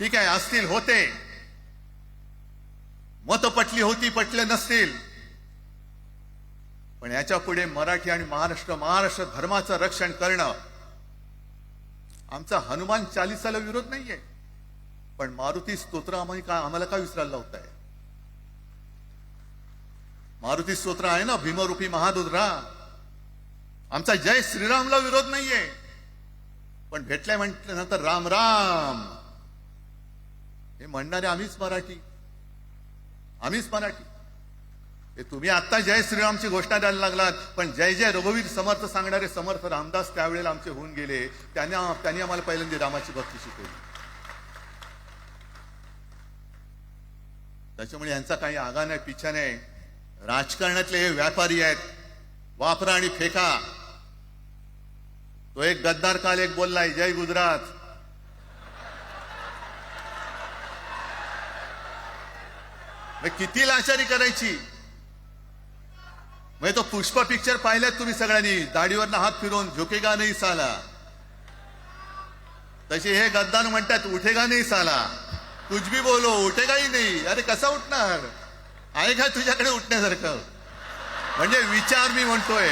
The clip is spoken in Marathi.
ठीक आहे, असतील, होते, मत पटली होती, पटले नसतील, पण याच्या पुढे मराठी आणि महाराष्ट्र धर्माचं रक्षण करणं आमचा हनुमान चालीसाला विरोध नाहीये, पण मारुती स्तोत्र आम्हाला का विसरायला लावताय? मारुती स्तोत्र आहे ना, भीमरूपी महारुद्रा. आमचा जय श्रीरामला विरोध नाहीये, पण भेटल्या म्हटल्यानंतर राम राम हे म्हणणारे आम्हीच मराठी. हे तुम्ही आता जय श्रीरामची घोषणा द्यायला लागलात, पण जय जय रघुवीर समर्थ सांगणारे समर्थ रामदास त्यावेळेला आमचे होऊन गेले. त्यांनी आम्हाला पहिल्यांदा रामाची भक्ती शिकवली. त्याच्यामुळे यांचा काही आगा नाही, पिछा नाही. राजकारणातले हे व्यापारी आहेत, वापरा आणि फेका. तो एक गद्दार काल एक बोललाय, जय गुजरात. किती लाचारी करायची? तो पुष्पा पिक्चर पाहिल्यात तुम्ही सगळ्यांनी, दाढीवरनं हात फिरवून, झुकेगा नाही साला. तसे हे गद्दार म्हणतात, उठेगा नाही साला, कुछ भी बोलो उठेगा ही नाही. अरे कसा उठणार? आहे का तुझ्याकडे उठण्यासारखं? म्हणजे विचार मी म्हणतोय.